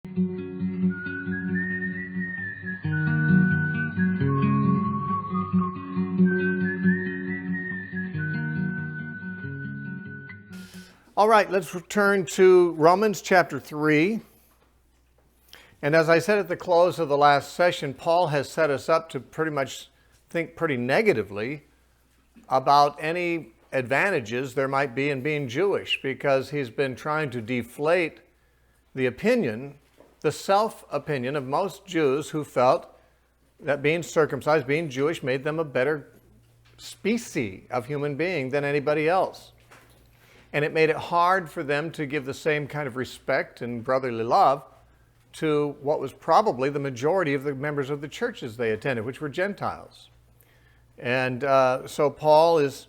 All right, let's return to Romans chapter 3. And as I said at the close of the last session, Paul has set us up to pretty much think pretty negatively about any advantages there might be in being Jewish, because he's been trying to deflate the opinion, the self-opinion of most Jews who felt that being circumcised, being Jewish, made them a better species of human being than anybody else. And it made it hard for them to give the same kind of respect and brotherly love to what was probably the majority of the members of the churches they attended, which were Gentiles. And so Paul is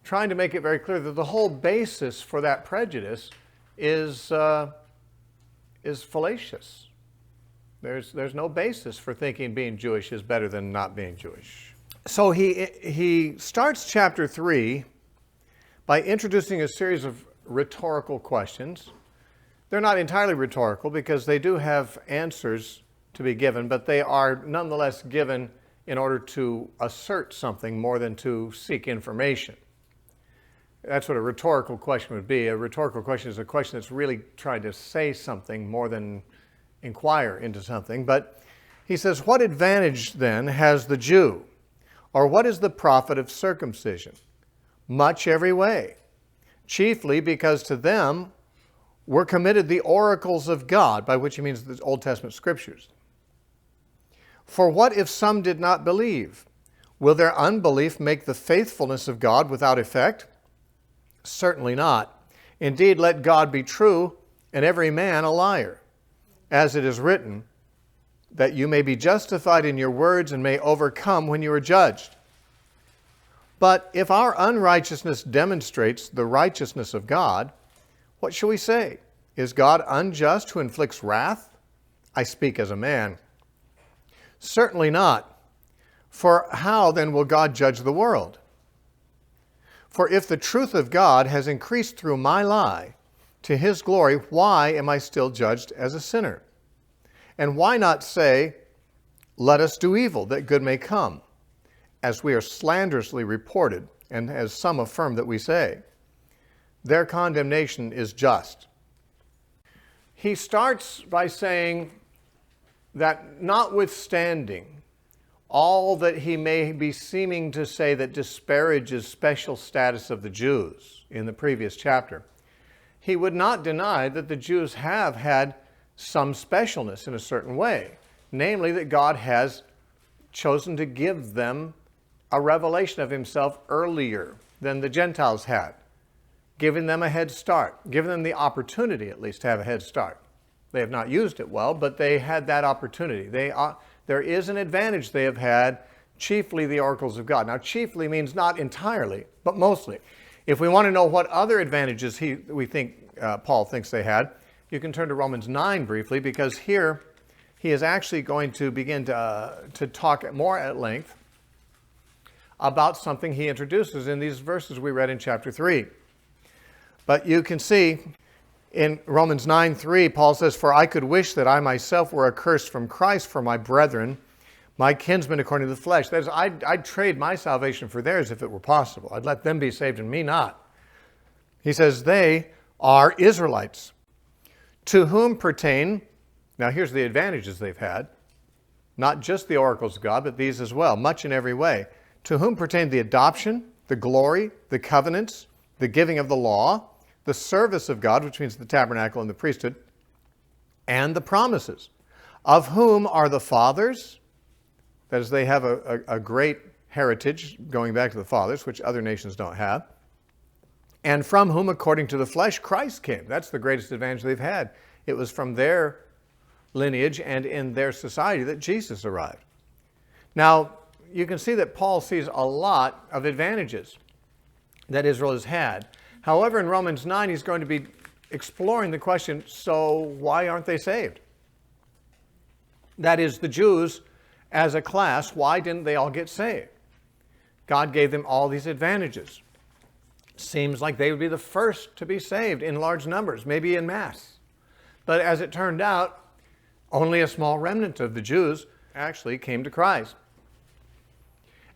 trying to make it very clear that the whole basis for that prejudice is fallacious. There's no basis for thinking being Jewish is better than not being Jewish. So he starts chapter 3 by introducing a series of rhetorical questions. They're not entirely rhetorical because they do have answers to be given, but they are nonetheless given in order to assert something more than to seek information. That's what a rhetorical question would be. A rhetorical question is a question that's really trying to say something more than inquire into something. But he says, what advantage then has the Jew? Or what is the profit of circumcision? Much every way, chiefly because to them were committed the oracles of God, by which he means the Old Testament scriptures. For what if some did not believe? Will their unbelief make the faithfulness of God without effect? Certainly not. Indeed, let God be true, and every man a liar. As it is written, that you may be justified in your words and may overcome when you are judged. But if our unrighteousness demonstrates the righteousness of God, what shall we say? Is God unjust who inflicts wrath? I speak as a man. Certainly not. For how then will God judge the world? For if the truth of God has increased through my lie to his glory, why am I still judged as a sinner? And why not say, let us do evil that good may come? As we are slanderously reported, and as some affirm that we say, their condemnation is just. He starts by saying that notwithstanding all that he may be seeming to say that disparages special status of the Jews in the previous chapter, he would not deny that the Jews have had some specialness in a certain way, namely that God has chosen to give them a revelation of himself earlier than the Gentiles had, giving them a head start, giving them the opportunity at least to have a head start. They have not used it well, but they had that opportunity. There is an advantage they have had, chiefly the oracles of God. Now, chiefly means not entirely, but mostly. If we want to know what other advantages Paul thinks they had, you can turn to Romans 9 briefly, because here he is actually going to begin to talk more at length about something he introduces in these verses we read in chapter 3. But you can see in Romans 9:3, Paul says, for I could wish that I myself were accursed from Christ for my brethren, my kinsmen according to the flesh. That is, I'd trade my salvation for theirs if it were possible. I'd let them be saved and me not. He says, they are Israelites, to whom pertain, now here's the advantages they've had, not just the oracles of God, but these as well, much in every way. To whom pertain the adoption, the glory, the covenants, the giving of the law, the service of God, which means the tabernacle and the priesthood, and the promises, of whom are the fathers, that is, they have a great heritage going back to the fathers, which other nations don't have, and from whom, according to the flesh, Christ came. That's the greatest advantage they've had. It was from their lineage and in their society that Jesus arrived. Now, you can see that Paul sees a lot of advantages that Israel has had. However, in Romans 9, he's going to be exploring the question, so why aren't they saved? That is, the Jews as a class, why didn't they all get saved? God gave them all these advantages. Seems like they would be the first to be saved in large numbers, maybe en masse. But as it turned out, Only a small remnant of the Jews actually came to Christ.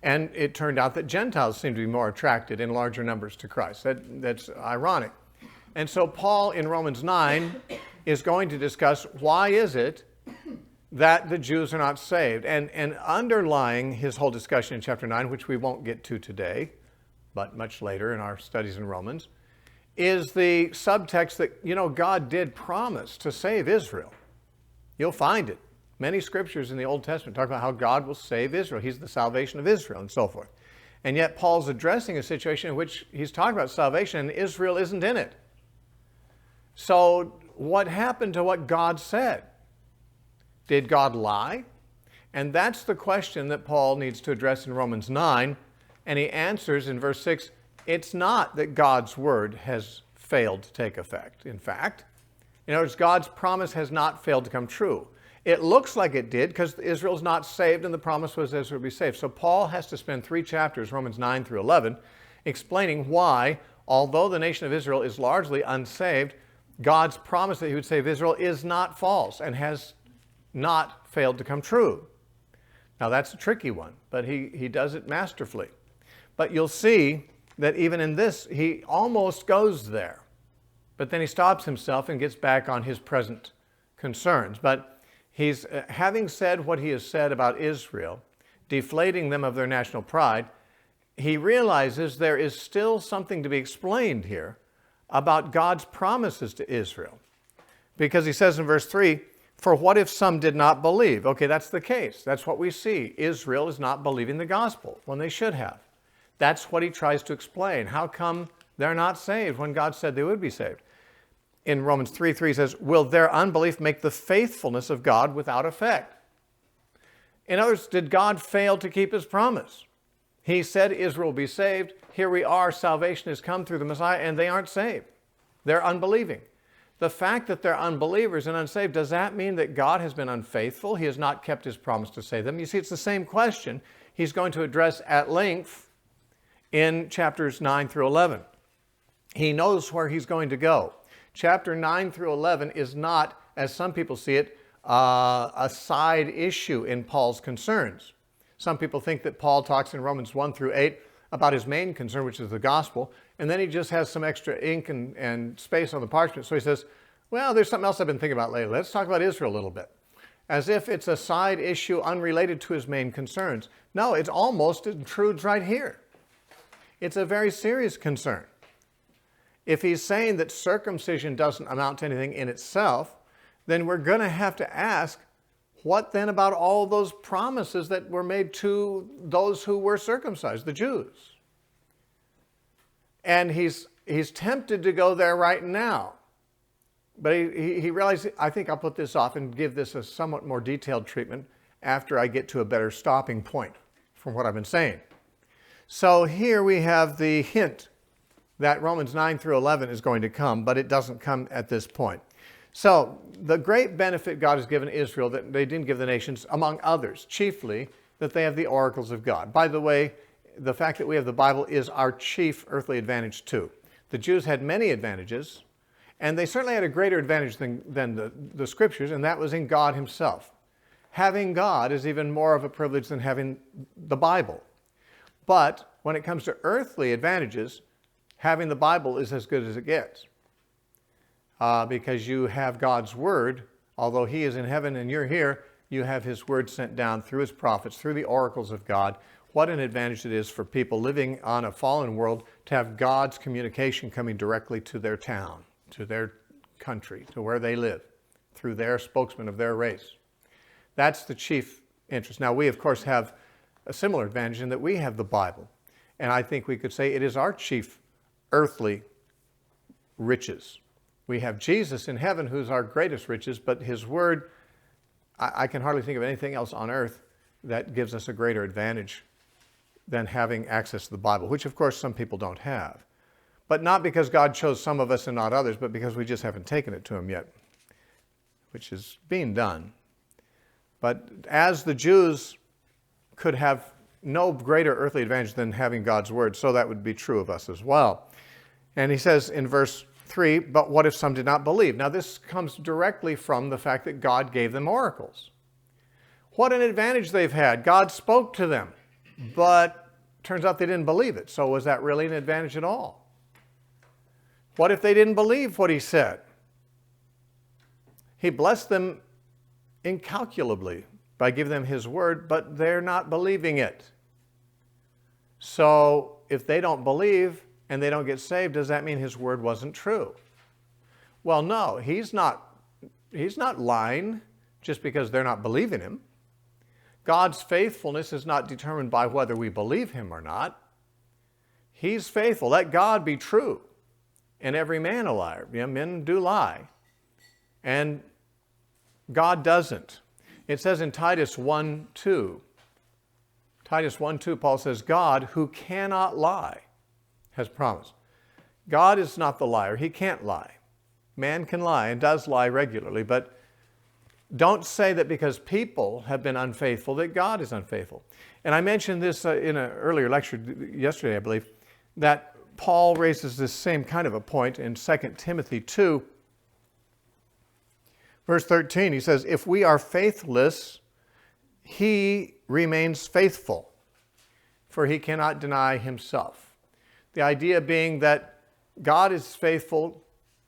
And it turned out that Gentiles seemed to be more attracted in larger numbers to Christ. That's ironic. And so Paul in Romans 9 is going to discuss why is it that the Jews are not saved. And underlying his whole discussion in chapter 9, which we won't get to today, but much later in our studies in Romans, is the subtext that, God did promise to save Israel. You'll find it. Many scriptures in the Old Testament talk about how God will save Israel. He's the salvation of Israel and so forth. And yet Paul's addressing a situation in which he's talking about salvation and Israel isn't in it. So what happened to what God said? Did God lie? And that's the question that Paul needs to address in Romans 9. And he answers in verse 6, it's not that God's word has failed to take effect. In fact, in other words, God's promise has not failed to come true. It looks like it did because Israel's not saved and the promise was Israel would be saved. So Paul has to spend 3 chapters, Romans 9 through 11, explaining why, although the nation of Israel is largely unsaved, God's promise that he would save Israel is not false and has not failed to come true. Now that's a tricky one, but he does it masterfully. But you'll see that even in this, he almost goes there. But then he stops himself and gets back on his present concerns. But he's, having said what he has said about Israel, deflating them of their national pride, he realizes there is still something to be explained here about God's promises to Israel. Because he says in verse 3, for what if some did not believe? Okay, that's the case. That's what we see. Israel is not believing the gospel when they should have. That's what he tries to explain. How come they're not saved when God said they would be saved? In Romans 3:3 he says, will their unbelief make the faithfulness of God without effect? In other words, did God fail to keep his promise? He said Israel will be saved. Here we are, salvation has come through the Messiah, and they aren't saved. They're unbelieving. The fact that they're unbelievers and unsaved, does that mean that God has been unfaithful? He has not kept his promise to save them? You see, it's the same question he's going to address at length in chapters 9 through 11. He knows where he's going to go. Chapter 9 through 11 is not, as some people see it, a side issue in Paul's concerns. Some people think that Paul talks in Romans 1 through 8 about his main concern, which is the gospel, and then he just has some extra ink and space on the parchment. So he says, well, there's something else I've been thinking about lately. Let's talk about Israel a little bit. As if it's a side issue unrelated to his main concerns. No, it's almost intrudes right here. It's a very serious concern. If he's saying that circumcision doesn't amount to anything in itself, then we're going to have to ask, what then about all those promises that were made to those who were circumcised, the Jews? And he's tempted to go there right now. But he realized, I think I'll put this off and give this a somewhat more detailed treatment after I get to a better stopping point from what I've been saying. So here we have the hint that Romans 9 through 11 is going to come, but it doesn't come at this point. So the great benefit God has given Israel that they didn't give the nations, among others, chiefly that they have the oracles of God. By the way, the fact that we have the Bible is our chief earthly advantage too. The Jews had many advantages, and they certainly had a greater advantage than the scriptures, and that was in God himself. Having God is even more of a privilege than having the Bible. But when it comes to earthly advantages, having the Bible is as good as it gets. Because you have God's word, although he is in heaven and you're here, you have his word sent down through his prophets, through the oracles of God. What an advantage it is for people living on a fallen world to have God's communication coming directly to their town, to their country, to where they live, through their spokesman of their race. That's the chief interest. Now, we, of course, have a similar advantage in that we have the Bible. And I think we could say it is our chief earthly riches. We have Jesus in heaven, who's our greatest riches, but his word, I can hardly think of anything else on earth that gives us a greater advantage than having access to the Bible, which of course some people don't have. But not because God chose some of us and not others, but because we just haven't taken it to him yet, which is being done. But as the Jews could have no greater earthly advantage than having God's word, so that would be true of us as well. And he says in verse 3, but what if some did not believe? Now this comes directly from the fact that God gave them oracles. What an advantage they've had. God spoke to them, but turns out they didn't believe it. So was that really an advantage at all? What if they didn't believe what he said? He blessed them incalculably by giving them his word, but they're not believing it. So if they don't believe and they don't get saved, does that mean his word wasn't true? Well, no, he's not lying just because they're not believing him. God's faithfulness is not determined by whether we believe him or not. He's faithful. Let God be true and every man a liar. Yeah, men do lie. And God doesn't. It says in Titus 1:2, Titus 1:2, Paul says, God, who cannot lie, has promised. God is not the liar. He can't lie. Man can lie and does lie regularly, but don't say that because people have been unfaithful that God is unfaithful. And I mentioned this in an earlier lecture yesterday, I believe, that Paul raises this same kind of a point in 2 Timothy 2, verse 13. He says, if we are faithless, he remains faithful, for he cannot deny himself. The idea being that God is faithful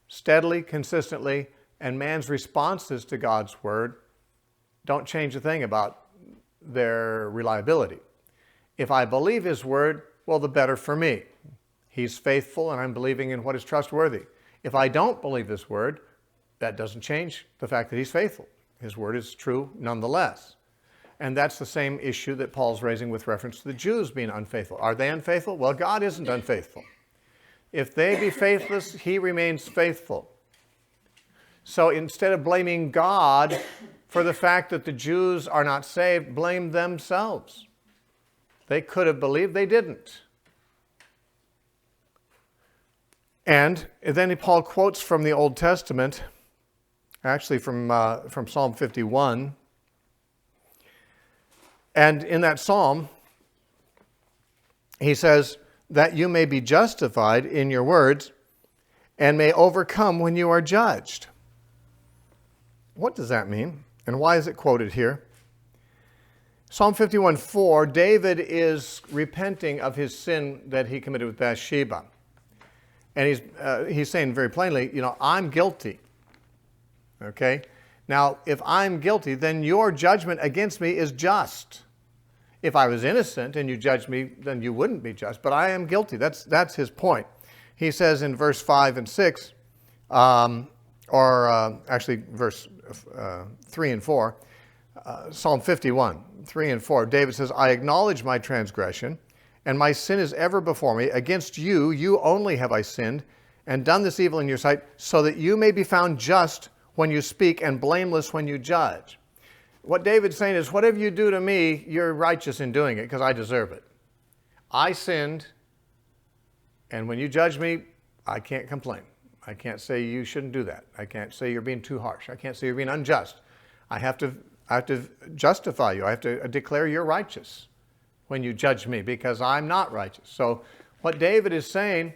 steadily, consistently, and man's responses to God's word don't change a thing about their reliability. If I believe his word, well, the better for me. He's faithful and I'm believing in what is trustworthy. If I don't believe his word, that doesn't change the fact that he's faithful. His word is true nonetheless. And that's the same issue that Paul's raising with reference to the Jews being unfaithful. Are they unfaithful? Well, God isn't unfaithful. If they be faithless, he remains faithful. So instead of blaming God for the fact that the Jews are not saved, blame themselves. They could have believed, they didn't. And then Paul quotes from the Old Testament, actually from Psalm 51. And in that psalm, he says, that you may be justified in your words and may overcome when you are judged. What does that mean? And why is it quoted here? Psalm 51:4, David is repenting of his sin that he committed with Bathsheba. And he's saying very plainly, I'm guilty. Okay? Now, if I'm guilty, then your judgment against me is just. If I was innocent and you judged me, then you wouldn't be just. But I am guilty. That's his point. He says in verse 5 and 6, actually verse 3 and 4, Psalm 51, 3 and 4, David says, I acknowledge my transgression, and my sin is ever before me. Against you, you only have I sinned, and done this evil in your sight, so that you may be found just when you speak and blameless when you judge. What David's saying is, whatever you do to me, you're righteous in doing it because I deserve it. I sinned, and when you judge me, I can't complain. I can't say you shouldn't do that. I can't say you're being too harsh. I can't say you're being unjust. I have to justify you. I have to declare you're righteous when you judge me because I'm not righteous. So what David is saying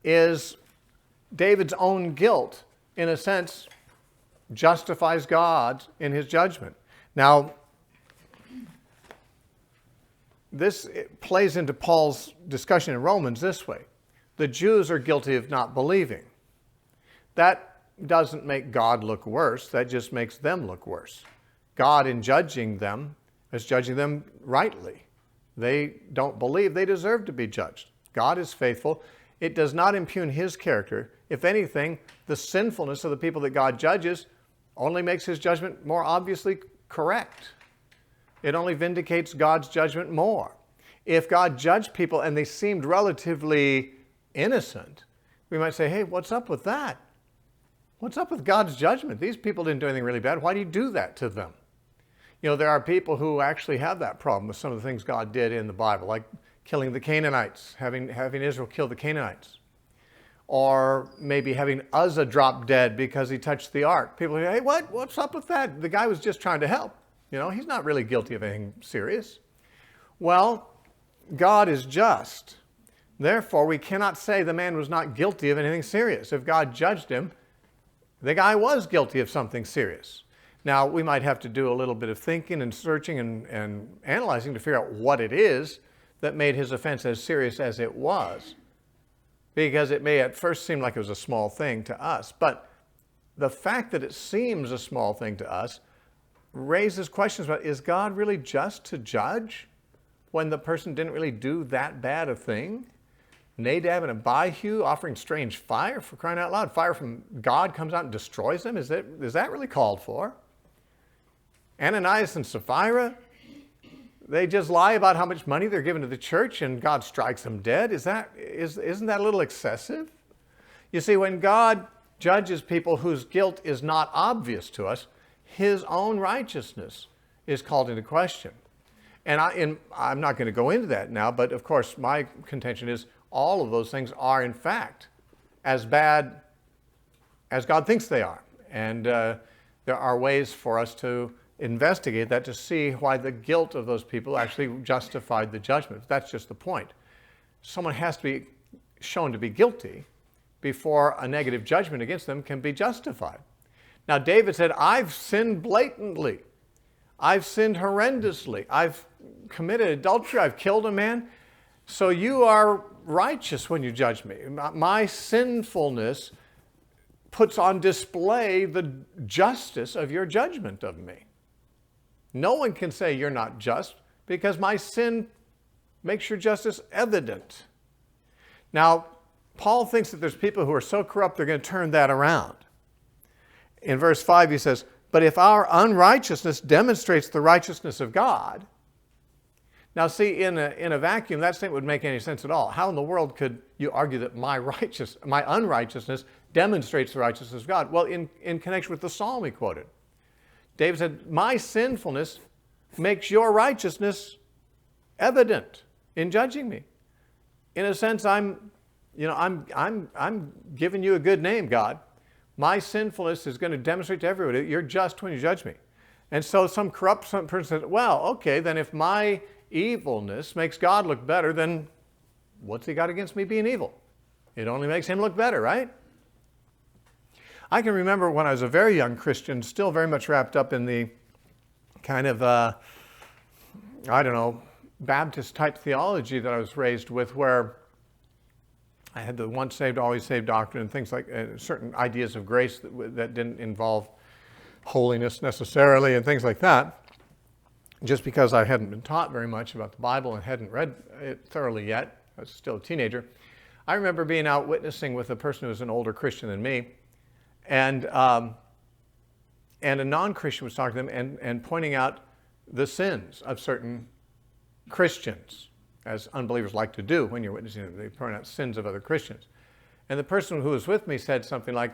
is David's own guilt, in a sense, justifies God in his judgment. Now, this plays into Paul's discussion in Romans this way. The Jews are guilty of not believing. That doesn't make God look worse. That just makes them look worse. God, in judging them, is judging them rightly. They don't believe. They deserve to be judged. God is faithful. It does not impugn his character. If anything, the sinfulness of the people that God judges only makes his judgment more obviously correct. It only vindicates God's judgment more. If God judged people and they seemed relatively innocent, we might say, hey, what's up with that? What's up with God's judgment? These people didn't do anything really bad. Why do you do that to them? There are people who actually have that problem with some of the things God did in the Bible, like killing the Canaanites, having Israel kill the Canaanites. Or maybe having Uzzah drop dead because he touched the ark. People say, hey, what's up with that? The guy was just trying to help. He's not really guilty of anything serious. Well, God is just. Therefore, we cannot say the man was not guilty of anything serious. If God judged him, the guy was guilty of something serious. Now, we might have to do a little bit of thinking and searching and analyzing to figure out what it is that made his offense as serious as it was. Because it may at first seem like it was a small thing to us. But the fact that it seems a small thing to us raises questions about, is God really just to judge when the person didn't really do that bad a thing? Nadab and Abihu offering strange fire, for crying out loud. Fire from God comes out and destroys them. Is that really called for? Ananias and Sapphira, they just lie about how much money they're giving to the church and God strikes them dead. Isn't that a little excessive? You see, when God judges people whose guilt is not obvious to us, his own righteousness is called into question. And I'm not going to go into that now, but of course my contention is all of those things are in fact as bad as God thinks they are. And there are ways for us to investigate that to see why the guilt of those people actually justified the judgment. That's just the point. Someone has to be shown to be guilty before a negative judgment against them can be justified. Now, David said, I've sinned blatantly. I've sinned horrendously. I've committed adultery. I've killed a man. So you are righteous when you judge me. My sinfulness puts on display the justice of your judgment of me. No one can say you're not just because my sin makes your justice evident. Now, Paul thinks that there's people who are so corrupt they're going to turn that around. In verse 5 he says, but if our unrighteousness demonstrates the righteousness of God. Now see, in a vacuum, that statement would make any sense at all. How in the world could you argue that my unrighteousness demonstrates the righteousness of God? Well, in connection with the psalm he quoted. David said, my sinfulness makes your righteousness evident in judging me. In a sense, I'm giving you a good name, God. My sinfulness is going to demonstrate to everybody you're just when you judge me. And so some person says, well, okay, then if my evilness makes God look better, then what's he got against me being evil? It only makes him look better, right? I can remember when I was a very young Christian, still very much wrapped up in the kind of, Baptist type theology that I was raised with, where I had the once saved, always saved doctrine and things like certain ideas of grace that didn't involve holiness necessarily and things like that. Just because I hadn't been taught very much about the Bible and hadn't read it thoroughly yet, I was still a teenager. I remember being out witnessing with a person who was an older Christian than me, and a non-Christian was talking to them and pointing out the sins of certain Christians, as unbelievers like to do when you're witnessing them. They point out sins of other Christians. And the person who was with me said something like,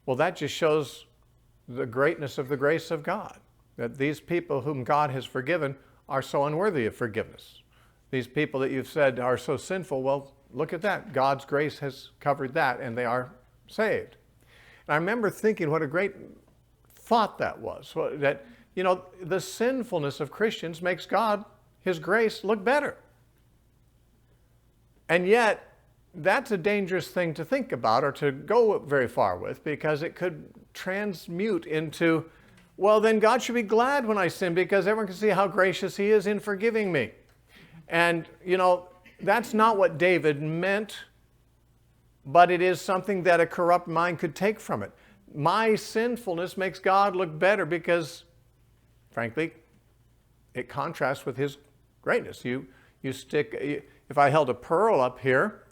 well, that just shows the greatness of the grace of God, that these people whom God has forgiven are so unworthy of forgiveness. These people that you've said are so sinful, well, look at that. God's grace has covered that, and they are saved. And I remember thinking what a great thought that was, that, the sinfulness of Christians makes God, his grace, look better. And yet, that's a dangerous thing to think about or to go very far with, because it could transmute into, well, then God should be glad when I sin because everyone can see how gracious he is in forgiving me. And, that's not what David meant, but it is something that a corrupt mind could take from it. My sinfulness makes God look better because, frankly, it contrasts with his greatness. If I held a pearl up here,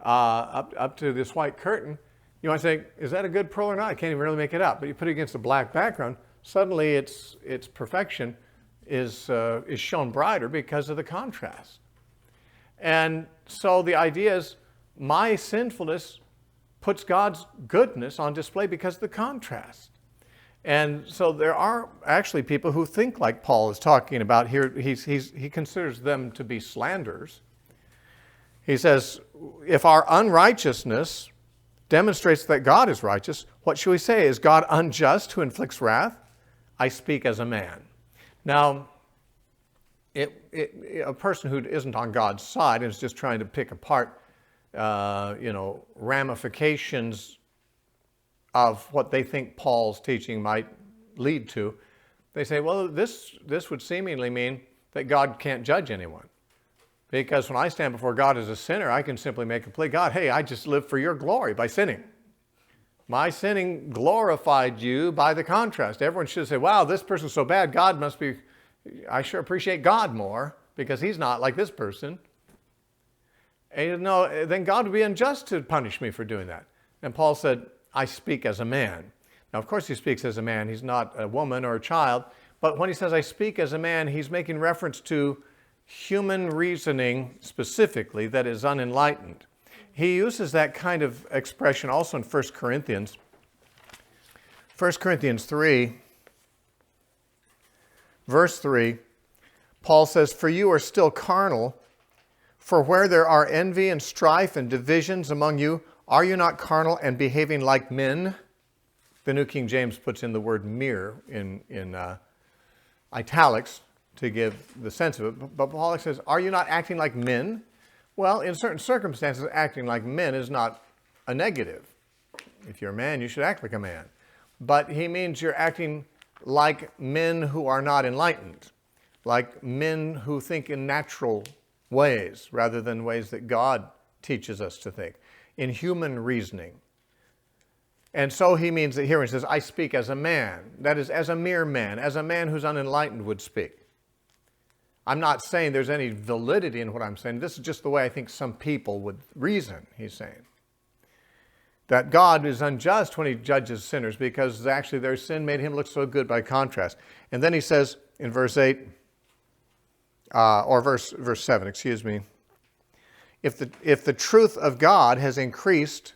up to this white curtain, you might say, is that a good pearl or not? I can't even really make it out. But you put it against a black background, suddenly its perfection is shown brighter because of the contrast. And so the idea is, my sinfulness puts God's goodness on display because of the contrast. And so there are actually people who think like Paul is talking about here. He considers them to be slanderers. He says, if our unrighteousness demonstrates that God is righteous, what should we say? Is God unjust who inflicts wrath? I speak as a man. Now, a person who isn't on God's side and is just trying to pick apart ramifications of what they think Paul's teaching might lead to, they say, well, this would seemingly mean that God can't judge anyone. Because when I stand before God as a sinner, I can simply make a plea, God, hey, I just lived for your glory by sinning. My sinning glorified you by the contrast. Everyone should say, wow, this person's so bad, God must be, I sure appreciate God more because he's not like this person. And no, then God would be unjust to punish me for doing that. And Paul said, I speak as a man. Now, of course he speaks as a man. He's not a woman or a child. But when he says, I speak as a man, he's making reference to human reasoning specifically that is unenlightened. He uses that kind of expression also in 1 Corinthians. 1 Corinthians 3, verse 3, Paul says, for you are still carnal, for where there are envy and strife and divisions among you, are you not carnal and behaving like men? The New King James puts in the word mere in italics to give the sense of it. But Paul says, are you not acting like men? Well, in certain circumstances, acting like men is not a negative. If you're a man, you should act like a man. But he means you're acting like men who are not enlightened, like men who think in natural ways rather than ways that God teaches us to think, in human reasoning. And so he means that here he says, I speak as a man. That is, as a mere man, as a man who's unenlightened would speak. I'm not saying there's any validity in what I'm saying. This is just the way I think some people would reason, he's saying. That God is unjust when he judges sinners because actually their sin made him look so good by contrast. And then he says in verse 8, or verse 7, excuse me, if the truth of God has increased,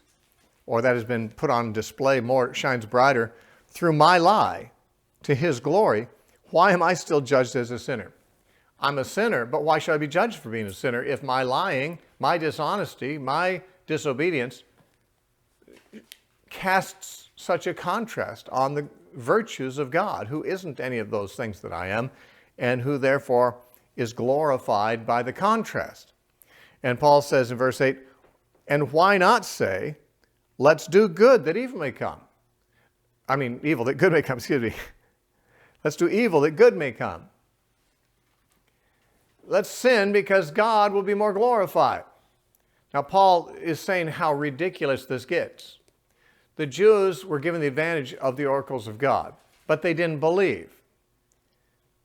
or that has been put on display more, shines brighter, through my lie to his glory, why am I still judged as a sinner? I'm a sinner, but why should I be judged for being a sinner if my lying, my dishonesty, my disobedience casts such a contrast on the virtues of God, who isn't any of those things that I am, and who therefore is glorified by the contrast. And Paul says in verse 8, and why not say, let's do good that evil may come? Evil that good may come, excuse me. Let's do evil that good may come. Let's sin because God will be more glorified. Now, Paul is saying how ridiculous this gets. The Jews were given the advantage of the oracles of God, but they didn't believe.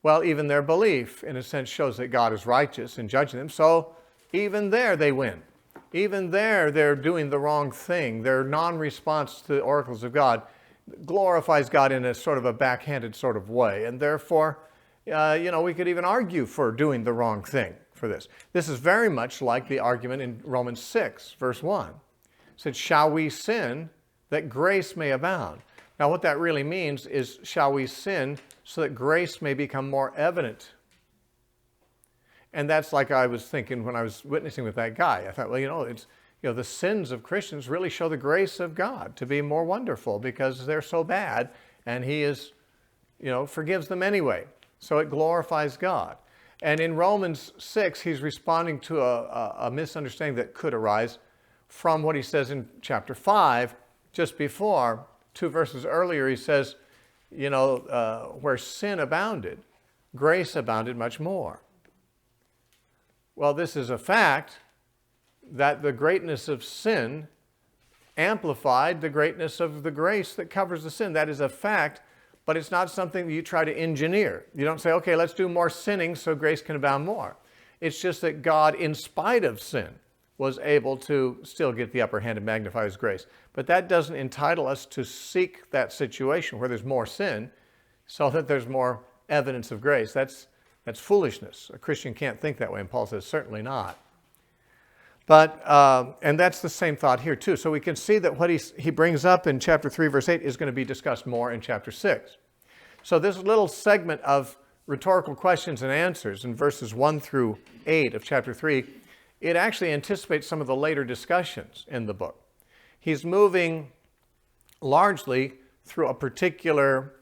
Well, even their belief, in a sense, shows that God is righteous in judging them, so even there they win. Even there they're doing the wrong thing. Their non-response to the oracles of God glorifies God in a sort of a backhanded sort of way, and therefore we could even argue for doing the wrong thing for this. This is very much like the argument in Romans 6, verse 1. It said, shall we sin that grace may abound? Now, what that really means is, shall we sin so that grace may become more evident? And that's like I was thinking when I was witnessing with that guy. I thought, well, the sins of Christians really show the grace of God to be more wonderful because they're so bad, and he is, forgives them anyway. So it glorifies God. And in Romans 6, he's responding to a misunderstanding that could arise from what he says in chapter 5, just before, 2 verses earlier, he says, where sin abounded, grace abounded much more. Well, this is a fact that the greatness of sin amplified the greatness of the grace that covers the sin. That is a fact. But it's not something that you try to engineer. You don't say, okay, let's do more sinning so grace can abound more. It's just that God, in spite of sin, was able to still get the upper hand and magnify his grace. But that doesn't entitle us to seek that situation where there's more sin so that there's more evidence of grace. That's foolishness. A Christian can't think that way, and Paul says, certainly not. But, and that's the same thought here too. So we can see that what he brings up in chapter 3, verse 8 is going to be discussed more in chapter 6. So this little segment of rhetorical questions and answers in verses 1 through 8 of chapter 3, it actually anticipates some of the later discussions in the book. He's moving largely through a particular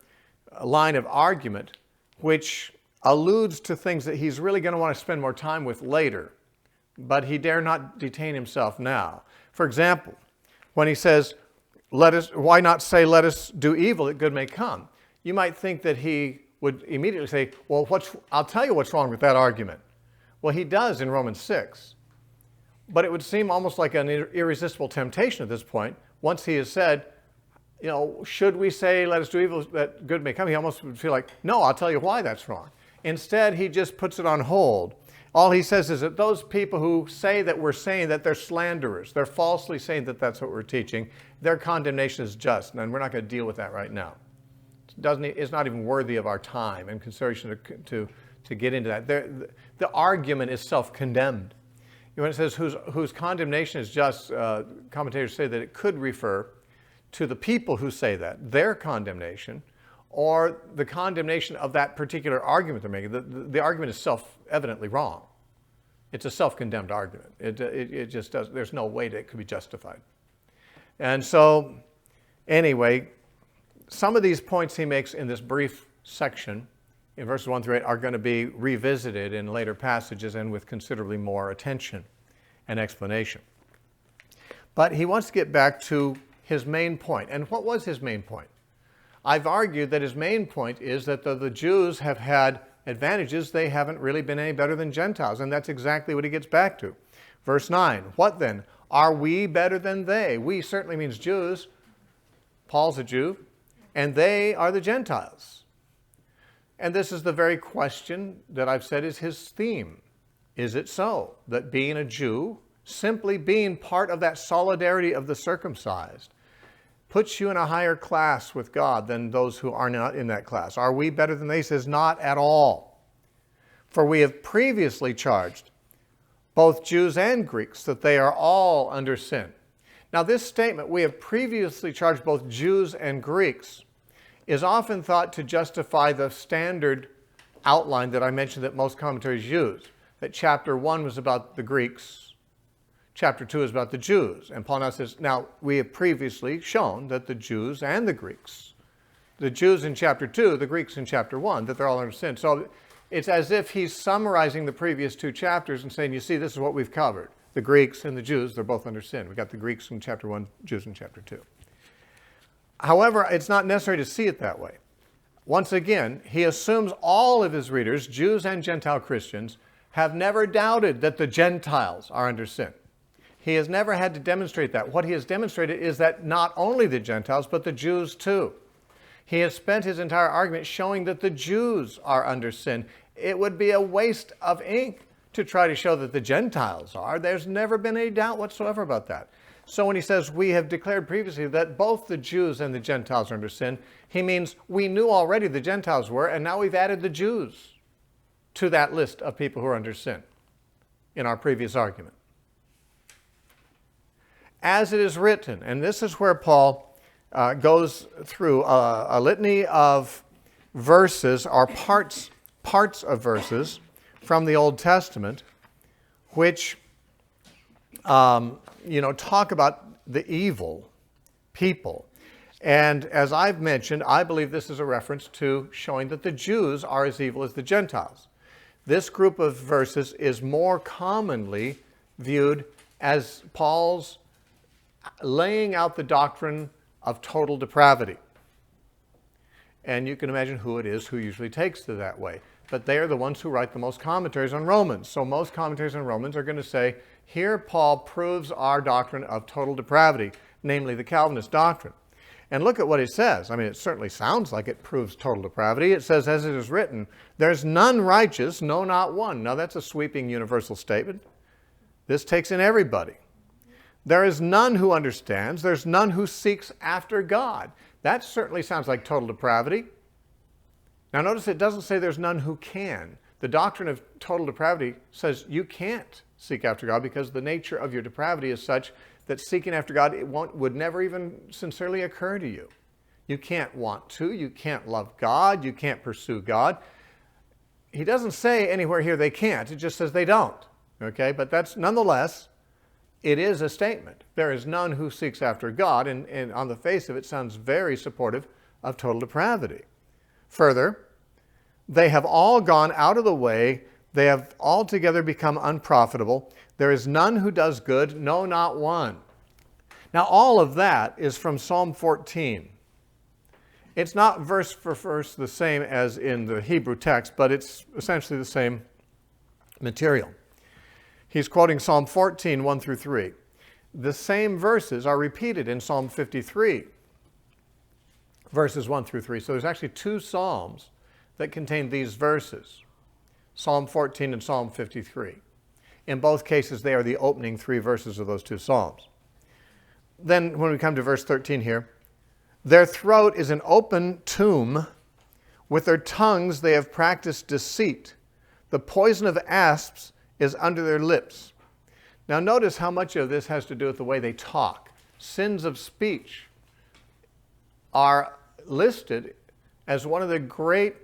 line of argument which alludes to things that he's really going to want to spend more time with later but he dare not detain himself now. For example, when he says, why not say, let us do evil that good may come? You might think that he would immediately say, well, I'll tell you what's wrong with that argument. Well, he does in Romans 6. But it would seem almost like an irresistible temptation at this point. Once he has said, should we say, let us do evil that good may come? He almost would feel like, no, I'll tell you why that's wrong. Instead, he just puts it on hold. All he says is that those people who say that we're saying that they're slanderers, they're falsely saying that that's what we're teaching, their condemnation is just, and we're not going to deal with that right now. It's not even worthy of our time and consideration to get into that. The argument is self-condemned. When it says whose condemnation is just, commentators say that it could refer to the people who say that, their condemnation, or the condemnation of that particular argument they're making. The argument is self-evidently wrong. It's a self-condemned argument. It just does. There's no way that it could be justified. And so, anyway, some of these points he makes in this brief section, in verses 1 through 8, are going to be revisited in later passages and with considerably more attention and explanation. But he wants to get back to his main point. And what was his main point? I've argued that his main point is that though the Jews have had advantages, they haven't really been any better than Gentiles. And that's exactly what he gets back to. Verse 9, what then? Are we better than they? We certainly means Jews. Paul's a Jew. And they are the Gentiles. And this is the very question that I've said is his theme. Is it so that being a Jew, simply being part of that solidarity of the circumcised, puts you in a higher class with God than those who are not in that class? Are we better than they? He says, not at all. For we have previously charged both Jews and Greeks that they are all under sin. Now this statement, we have previously charged both Jews and Greeks, is often thought to justify the standard outline that I mentioned that most commentaries use. That chapter 1 was about the Greeks, chapter 2 is about the Jews. And Paul now says, now we have previously shown that the Jews and the Greeks, the Jews in chapter 2, the Greeks in chapter 1, that they're all under sin. So it's as if he's summarizing the previous two chapters and saying, you see, this is what we've covered. The Greeks and the Jews, they're both under sin. We got the Greeks in chapter 1, Jews in chapter 2. However, it's not necessary to see it that way. Once again, he assumes all of his readers, Jews and Gentile Christians, have never doubted that the Gentiles are under sin. He has never had to demonstrate that. What he has demonstrated is that not only the Gentiles, but the Jews too. He has spent his entire argument showing that the Jews are under sin. It would be a waste of ink to try to show that the Gentiles are. There's never been any doubt whatsoever about that. So when he says we have declared previously that both the Jews and the Gentiles are under sin, he means we knew already the Gentiles were, and now we've added the Jews to that list of people who are under sin in our previous argument. As it is written, and this is where Paul goes through a litany of verses, or parts of verses from the Old Testament, which talk about the evil people. And as I've mentioned, I believe this is a reference to showing that the Jews are as evil as the Gentiles. This group of verses is more commonly viewed as Paul's laying out the doctrine of total depravity. And you can imagine who it is who usually takes to that way. But they are the ones who write the most commentaries on Romans. So most commentaries on Romans are going to say, here Paul proves our doctrine of total depravity, namely the Calvinist doctrine. And look at what he says. I mean, it certainly sounds like it proves total depravity. It says, as it is written, there's none righteous, no, not one. Now that's a sweeping universal statement. This takes in everybody. There is none who understands. There's none who seeks after God. That certainly sounds like total depravity. Now notice it doesn't say there's none who can. The doctrine of total depravity says you can't seek after God because the nature of your depravity is such that seeking after God would never even sincerely occur to you. You can't want to. You can't love God. You can't pursue God. He doesn't say anywhere here they can't. It just says they don't. Okay? But that's nonetheless, it is a statement. There is none who seeks after God, and on the face of it sounds very supportive of total depravity. Further, they have all gone out of the way. They have altogether become unprofitable. There is none who does good, no, not one. Now, all of that is from Psalm 14. It's not verse for verse the same as in the Hebrew text, but it's essentially the same material. He's quoting Psalm 14, 1 through 3. The same verses are repeated in Psalm 53, verses 1 through 3. So there's actually two psalms that contain these verses, Psalm 14 and Psalm 53. In both cases, they are the opening three verses of those two psalms. Then when we come to verse 13 here, their throat is an open tomb. With their tongues they have practiced deceit. The poison of asps is under their lips. Now notice how much of this has to do with the way they talk. Sins of speech are listed as one of the great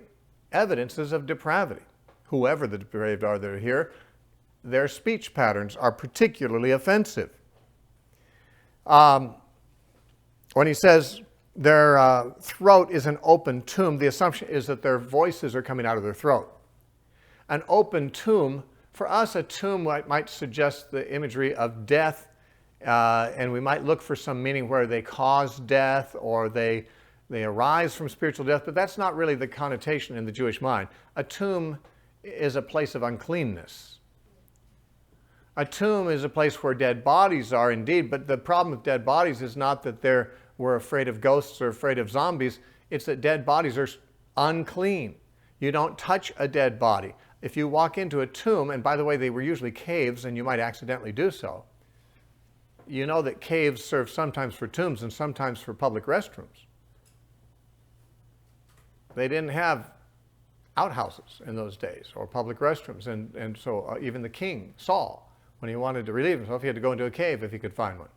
evidences of depravity. Whoever the depraved are that are here, their speech patterns are particularly offensive. When he says their throat is an open tomb, the assumption is that their voices are coming out of their throat. An open tomb, for us, a tomb might suggest the imagery of death, and we might look for some meaning where they cause death or they arise from spiritual death, but that's not really the connotation in the Jewish mind. A tomb is a place of uncleanness. A tomb is a place where dead bodies are indeed, but the problem with dead bodies is not that we're afraid of ghosts or afraid of zombies. It's that dead bodies are unclean. You don't touch a dead body. If you walk into a tomb, and by the way, they were usually caves and you might accidentally do so, you know that caves serve sometimes for tombs and sometimes for public restrooms. They didn't have outhouses in those days or public restrooms, and so even the king, Saul, when he wanted to relieve himself, he had to go into a cave if he could find one,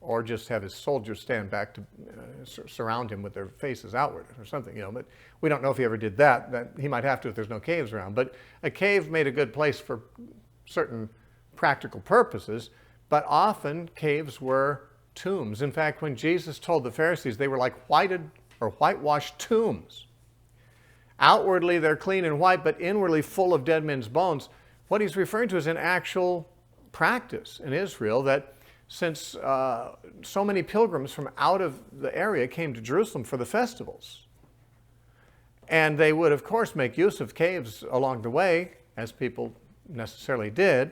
or just have his soldiers stand back to surround him with their faces outward or something, but we don't know if he ever did that. That he might have to if there's no caves around, but a cave made a good place for certain practical purposes, but often caves were tombs. In fact, when Jesus told the Pharisees they were like whited or whitewashed tombs, outwardly they're clean and white, but inwardly full of dead men's bones, what he's referring to is an actual practice in Israel that since so many pilgrims from out of the area came to Jerusalem for the festivals, and they would, of course, make use of caves along the way, as people necessarily did,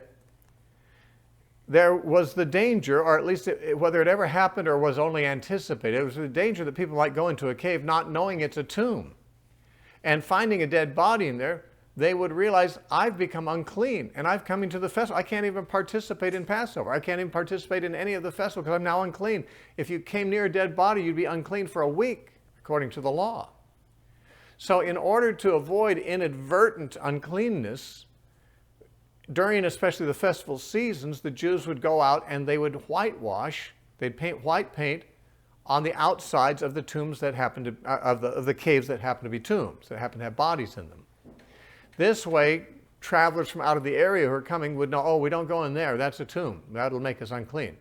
there was the danger, or at least whether it ever happened or was only anticipated, it was the danger that people might go into a cave not knowing it's a tomb, and finding a dead body in there, they would realize, I've become unclean, and I've come into the festival. I can't even participate in Passover. I can't even participate in any of the festival because I'm now unclean. If you came near a dead body, you'd be unclean for a week, according to the law. So in order to avoid inadvertent uncleanness, during especially the festival seasons, the Jews would go out and they would whitewash, they'd paint white paint on the outsides of the tombs that happened to, of the caves that happen to be tombs, that happen to have bodies in them. This way, travelers from out of the area who are coming would know, oh, we don't go in there, that's a tomb. That'll make us unclean.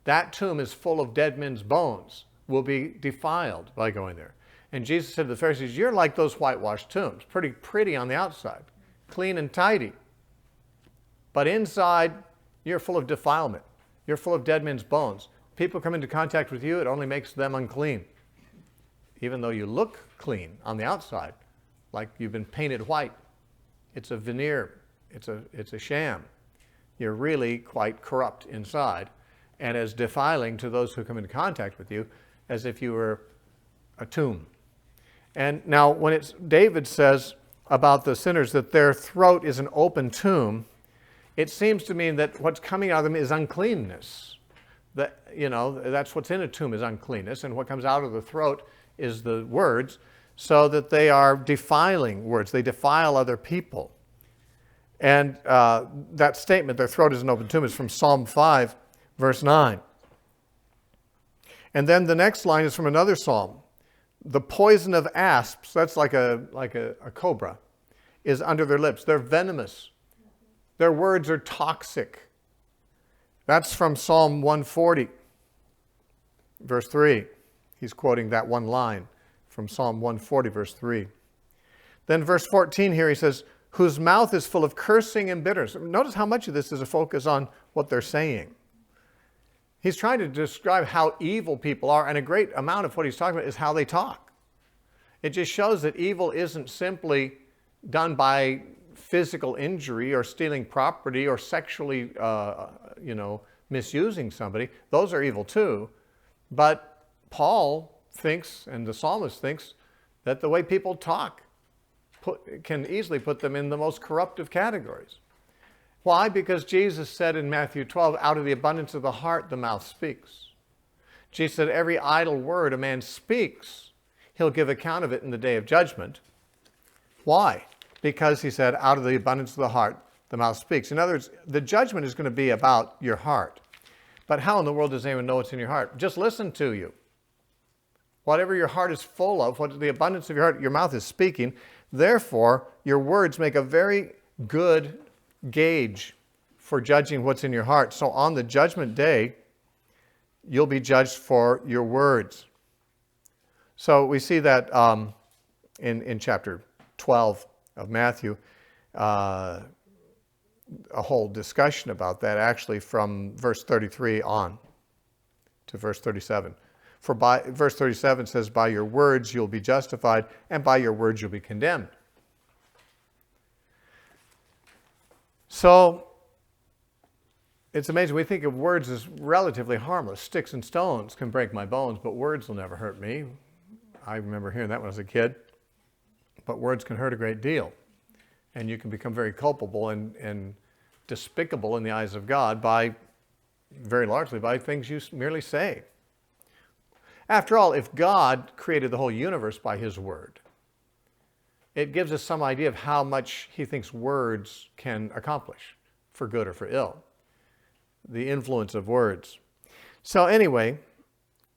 That tomb is full of dead men's bones, will be defiled by going there. And Jesus said to the Pharisees, you're like those whitewashed tombs, pretty on the outside, clean and tidy. But inside, you're full of defilement. You're full of dead men's bones. People come into contact with you, it only makes them unclean. Even though you look clean on the outside, like you've been painted white. It's a veneer. It's a sham. You're really quite corrupt inside and as defiling to those who come into contact with you as if you were a tomb. And now when David says about the sinners that their throat is an open tomb, it seems to mean that what's coming out of them is uncleanness. That's what's in a tomb is uncleanness, and what comes out of the throat is the words, so that they are defiling words. They defile other people. And that statement, their throat is an open tomb, is from Psalm 5, verse 9. And then the next line is from another psalm. The poison of asps, that's like a cobra, is under their lips. They're venomous. Their words are toxic. That's from Psalm 140, verse 3. He's quoting that one line from Psalm 140, verse 3. Then verse 14 here, he says, whose mouth is full of cursing and bitterness. Notice how much of this is a focus on what they're saying. He's trying to describe how evil people are, and a great amount of what he's talking about is how they talk. It just shows that evil isn't simply done by physical injury or stealing property or sexually, misusing somebody. Those are evil too. But Paul thinks, and the psalmist thinks, that the way people talk can easily put them in the most corruptive categories. Why? Because Jesus said in Matthew 12, out of the abundance of the heart, the mouth speaks. Jesus said, every idle word a man speaks, he'll give account of it in the day of judgment. Why? Because he said, out of the abundance of the heart, the mouth speaks. In other words, the judgment is going to be about your heart. But how in the world does anyone know what's in your heart? Just listen to you. Whatever your heart is full of, what the abundance of your heart, your mouth is speaking. Therefore, your words make a very good gauge for judging what's in your heart. So on the judgment day, you'll be judged for your words. So we see that in chapter 12 of Matthew, a whole discussion about that actually from verse 33 on to verse 37. For verse 37 says, by your words you'll be justified, and by your words you'll be condemned. So it's amazing. We think of words as relatively harmless. Sticks and stones can break my bones, but words will never hurt me. I remember hearing that when I was a kid. But words can hurt a great deal. And you can become very culpable and despicable in the eyes of God very largely by things you merely say. After all, if God created the whole universe by his word, it gives us some idea of how much he thinks words can accomplish, for good or for ill. The influence of words. So anyway,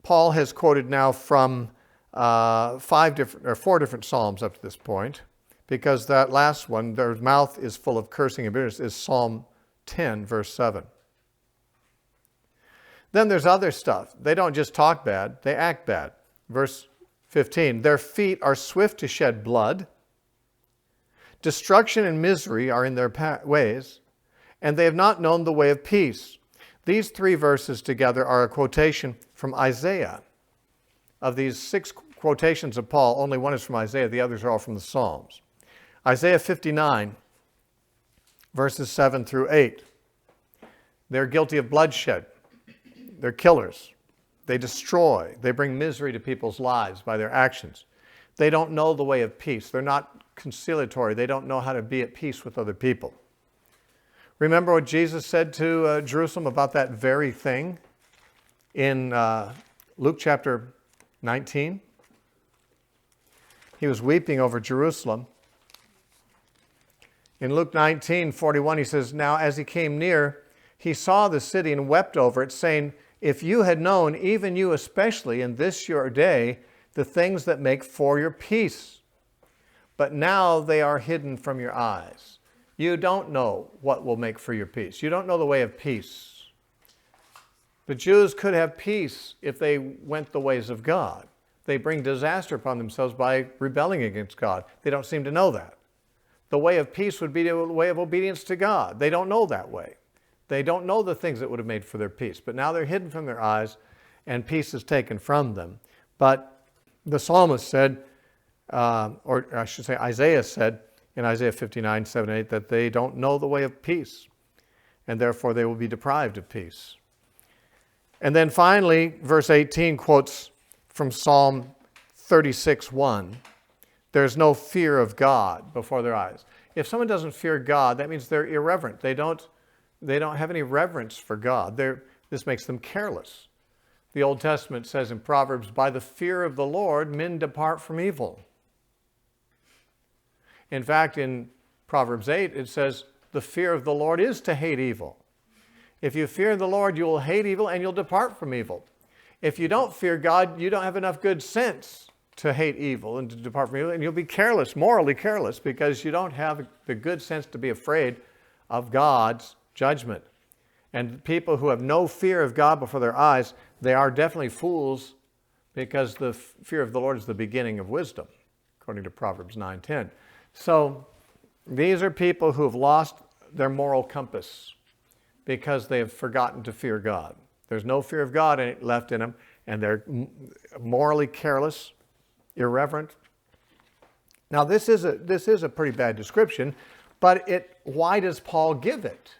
Paul has quoted now from 4 different Psalms up to this point, because that last one, their mouth is full of cursing and bitterness, is Psalm 10, verse 7. Then there's other stuff. They don't just talk bad, they act bad. Verse 15, their feet are swift to shed blood. Destruction and misery are in their ways, and they have not known the way of peace. These 3 verses together are a quotation from Isaiah. Of these 6 quotations of Paul, only one is from Isaiah, the others are all from the Psalms. Isaiah 59, verses 7 through 8. They're guilty of bloodshed. They're killers. They destroy. They bring misery to people's lives by their actions. They don't know the way of peace. They're not conciliatory. They don't know how to be at peace with other people. Remember what Jesus said to Jerusalem about that very thing in Luke chapter 19? He was weeping over Jerusalem. In Luke 19:41, he says, now as he came near, he saw the city and wept over it, saying, if you had known, even you especially, in this your day, the things that make for your peace. But now they are hidden from your eyes. You don't know what will make for your peace. You don't know the way of peace. The Jews could have peace if they went the ways of God. They bring disaster upon themselves by rebelling against God. They don't seem to know that. The way of peace would be the way of obedience to God. They don't know that way. They don't know the things that would have made for their peace. But now they're hidden from their eyes, and peace is taken from them. But the psalmist said, or I should say Isaiah said in Isaiah 59, 7, 8, that they don't know the way of peace, and therefore they will be deprived of peace. And then finally, verse 18 quotes from Psalm 36:1. There's no fear of God before their eyes. If someone doesn't fear God, that means they're irreverent. They don't have any reverence for God. This makes them careless. The Old Testament says in Proverbs, by the fear of the Lord, men depart from evil. In fact, in Proverbs 8, it says, the fear of the Lord is to hate evil. If you fear the Lord, you will hate evil and you'll depart from evil. If you don't fear God, you don't have enough good sense to hate evil and to depart from evil, and you'll be careless, morally careless, because you don't have the good sense to be afraid of God's judgment. And people who have no fear of God before their eyes, they are definitely fools, because the fear of the Lord is the beginning of wisdom, according to Proverbs 9:10. So These are people who have lost their moral compass because they have forgotten to fear God. There's no fear of God left in them, and they're morally careless, irreverent. Now, this is a pretty bad description, but why does Paul give it?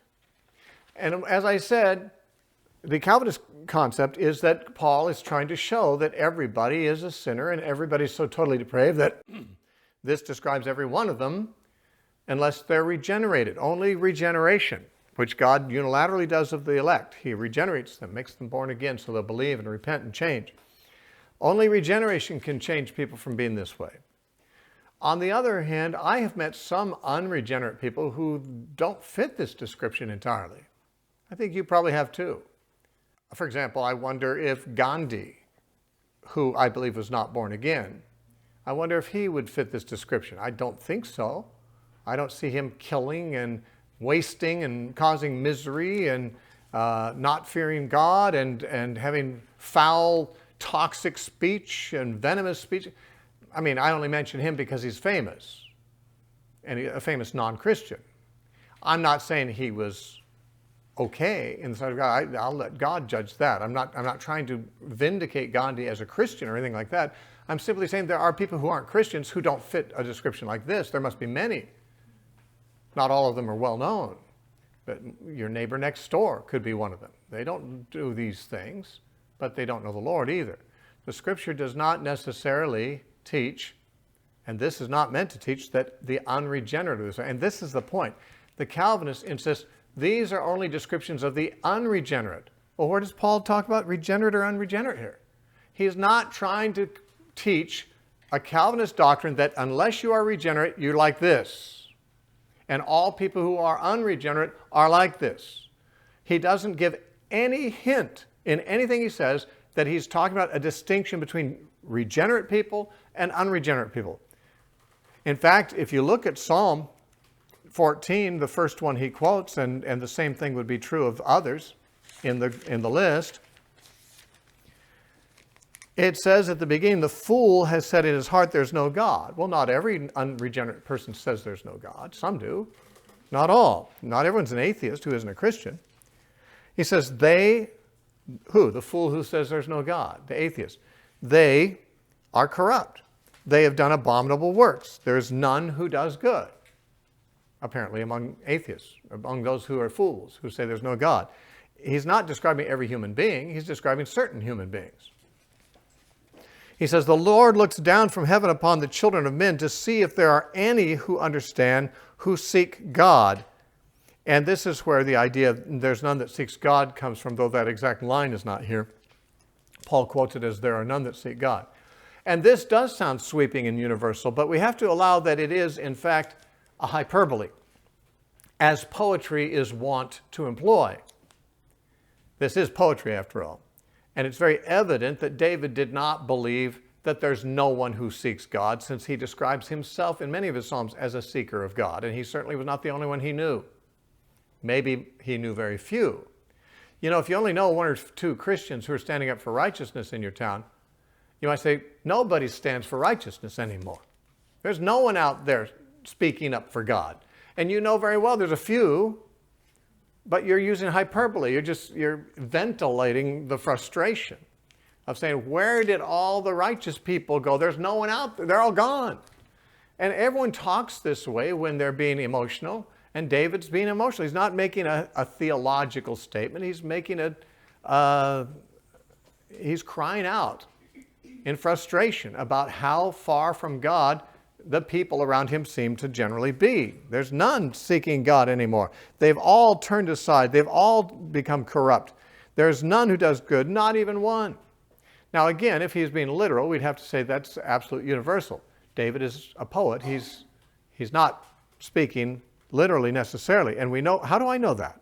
And as I said, the Calvinist concept is that Paul is trying to show that everybody is a sinner and everybody's so totally depraved that this describes every one of them unless they're regenerated. Only regeneration, which God unilaterally does of the elect. He regenerates them, makes them born again so they'll believe and repent and change. Only regeneration can change people from being this way. On the other hand, I have met some unregenerate people who don't fit this description entirely. I think you probably have too. For example, I wonder if Gandhi, who I believe was not born again, I wonder if he would fit this description. I don't think so. I don't see him killing and wasting and causing misery and not fearing God and having foul, toxic speech and venomous speech. I mean, I only mention him because he's famous and a famous non-Christian. I'm not saying he was okay in the sight of God. I'll let God judge that. I'm not trying to vindicate Gandhi as a Christian or anything like that. I'm simply saying there are people who aren't Christians who don't fit a description like this. There must be many. Not all of them are well known, but your neighbor next door could be one of them. They don't do these things, but they don't know the Lord either. The Scripture does not necessarily teach, and this is not meant to teach, that the unregenerate, and this is the point. The Calvinists insist these are only descriptions of the unregenerate. Well, where does Paul talk about regenerate or unregenerate here? He's not trying to teach a Calvinist doctrine that unless you are regenerate, you're like this. And all people who are unregenerate are like this. He doesn't give any hint in anything he says that he's talking about a distinction between regenerate people and unregenerate people. In fact, if you look at Psalm 14, the first one he quotes, and the same thing would be true of others in the list, it says at the beginning, the fool has said in his heart there's no God. Well, not every unregenerate person says there's no God. Some do. Not all. Not everyone's an atheist who isn't a Christian. He says they, who? The fool who says there's no God, the atheist. They are corrupt. They have done abominable works. There's none who does good. Apparently among atheists, among those who are fools, who say there's no God. He's not describing every human being. He's describing certain human beings. He says, the Lord looks down from heaven upon the children of men to see if there are any who understand, who seek God. And this is where the idea of there's none that seeks God comes from, though that exact line is not here. Paul quotes it as there are none that seek God. And this does sound sweeping and universal, but we have to allow that it is, in fact, a hyperbole, as poetry is wont to employ. This is poetry, after all. And it's very evident that David did not believe that there's no one who seeks God, since he describes himself in many of his Psalms as a seeker of God. And he certainly was not the only one he knew. Maybe he knew very few. You know, if you only know one or two Christians who are standing up for righteousness in your town, you might say, nobody stands for righteousness anymore. There's no one out there speaking up for God. And you know very well there's a few, but you're using hyperbole. You're ventilating the frustration of saying, where did all the righteous people go? There's no one out there. They're all gone. And everyone talks this way when they're being emotional, and David's being emotional. He's not making a theological statement. He's making he's crying out in frustration about how far from God the people around him seem to generally be. There's none seeking God anymore. They've all turned aside. They've all become corrupt. There's none who does good, not even one. Now again, if he's being literal, we'd have to say that's absolute universal. David is a poet. He's not speaking literally necessarily. And we know, how do I know that?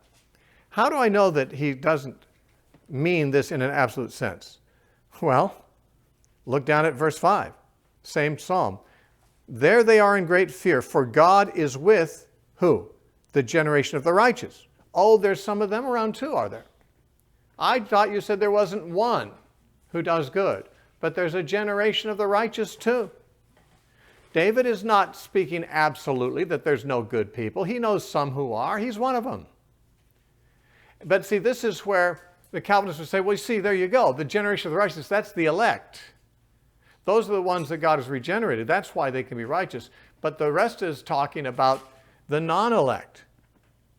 How do I know that he doesn't mean this in an absolute sense? Well, look down at verse 5, same psalm. There they are in great fear, for God is with who? The generation of the righteous. Oh, there's some of them around too, are there? I thought you said there wasn't one who does good, but there's a generation of the righteous too. David is not speaking absolutely that there's no good people. He knows some who are. He's one of them. But see, this is where the Calvinists would say, well, you see, there you go. The generation of the righteous, that's the elect. Those are the ones that God has regenerated. That's why they can be righteous. But the rest is talking about the non-elect.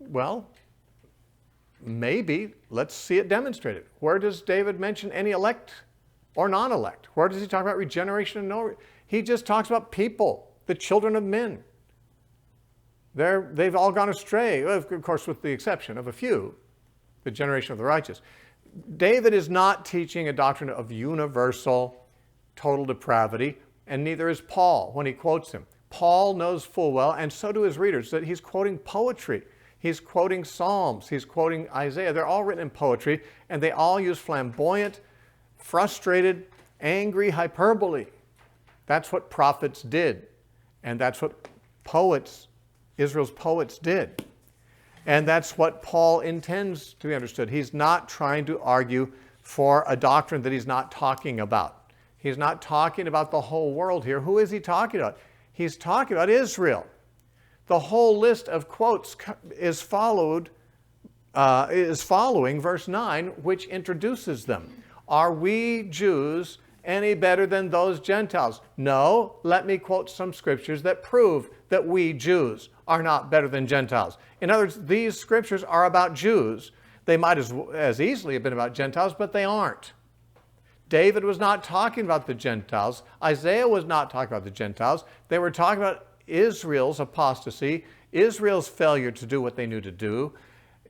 Well, maybe. Let's see it demonstrated. Where does David mention any elect or non-elect? Where does he talk about regeneration and no? He just talks about people, the children of men. They've all gone astray, of course, with the exception of a few, the generation of the righteous. David is not teaching a doctrine of universal, total depravity, and neither is Paul when he quotes him. Paul knows full well, and so do his readers, that he's quoting poetry. He's quoting Psalms. He's quoting Isaiah. They're all written in poetry, and they all use flamboyant, frustrated, angry hyperbole. That's what prophets did, and that's what poets, Israel's poets did. And that's what Paul intends to be understood. He's not trying to argue for a doctrine that he's not talking about. He's not talking about the whole world here. Who is he talking about? He's talking about Israel. The whole list of quotes is following verse 9, which introduces them. Are we Jews any better than those Gentiles? No. Let me quote some scriptures that prove that we Jews are not better than Gentiles. In other words, these scriptures are about Jews. They might as easily have been about Gentiles, but they aren't. David was not talking about the Gentiles. Isaiah was not talking about the Gentiles. They were talking about Israel's apostasy, Israel's failure to do what they knew to do.